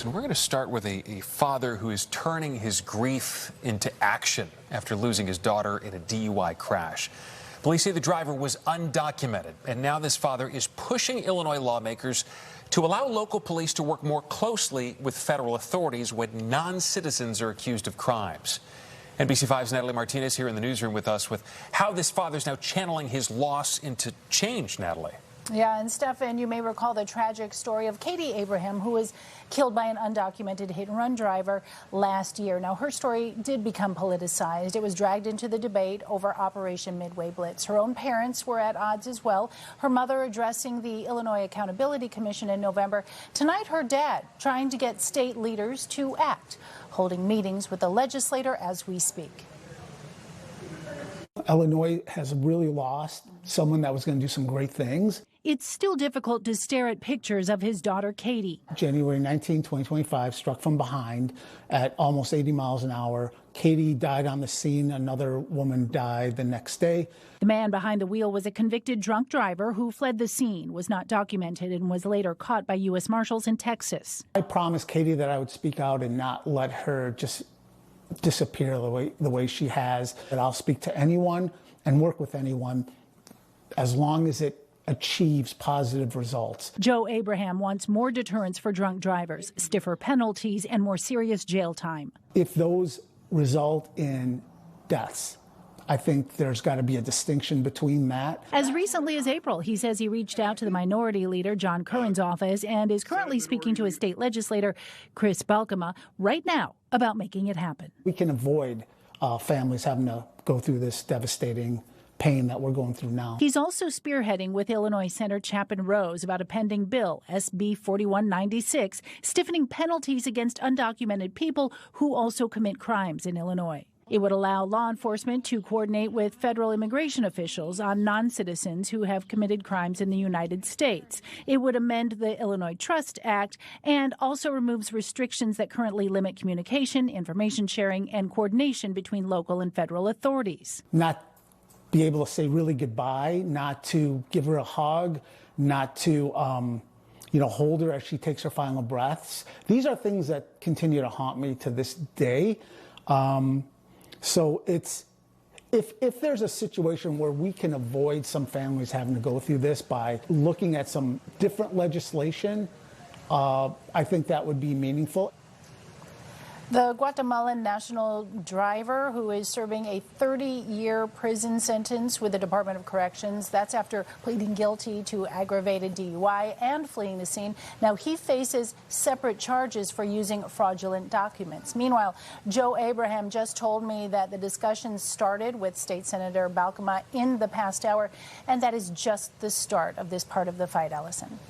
So we're going to start with a father who is turning his grief into action after losing his daughter in a DUI crash. Police say the driver was undocumented, and now this father is pushing Illinois lawmakers to allow local police to work more closely with federal authorities when non-citizens are accused of crimes. NBC5's Natalie Martinez here in the newsroom with us with how this father's now channeling his loss into change, Natalie. Yeah, and Stefan, you may recall the tragic story of Katie Abraham, who was killed by an undocumented hit-and-run driver last year. Now, her story did become politicized. It was dragged into the debate over Operation Midway Blitz. Her own parents were at odds as well. Her mother addressing the Illinois Accountability Commission in November. Tonight, her dad trying to get state leaders to act, holding meetings with the legislator as we speak. Illinois has really lost someone that was going to do some great things. It's still difficult to stare at pictures of his daughter, Katie. January 19, 2025, struck from behind at almost 80 miles an hour. Katie died on the scene. Another woman died the next day. The man behind the wheel was a convicted drunk driver who fled the scene, was not documented, and was later caught by U.S. Marshals in Texas. I promised Katie that I would speak out and not let her just disappear the way she has. That I'll speak to anyone and work with anyone as long as it achieves positive results. Joe Abraham wants more deterrence for drunk drivers, stiffer penalties, and more serious jail time. If those result in deaths, I think there's got to be a distinction between that. As recently as April, he says he reached out to the minority leader, John Curran's office, and is currently speaking to his state legislator, Chris Balkema, right now about making it happen. We can avoid families having to go through this devastating pain that we're going through now. He's also spearheading with Illinois Senator Chapin Rose about a pending bill, SB 4196, stiffening penalties against undocumented people who also commit crimes in Illinois. It would allow law enforcement to coordinate with federal immigration officials on non-citizens who have committed crimes in the United States. It would amend the Illinois Trust Act and also removes restrictions that currently limit communication, information sharing, and coordination between local and federal authorities. Not be able to say really goodbye, not to give her a hug, not to hold her as she takes her final breaths. These are things that continue to haunt me to this day. So it's if there's a situation where we can avoid some families having to go through this by looking at some different legislation, I think that would be meaningful. The Guatemalan national driver who is serving a 30-year prison sentence with the Department of Corrections. That's after pleading guilty to aggravated DUI and fleeing the scene. Now he faces separate charges for using fraudulent documents. Meanwhile, Joe Abraham just told me that the discussions started with State Senator Balkema in the past hour, and that is just the start of this part of the fight, Allison.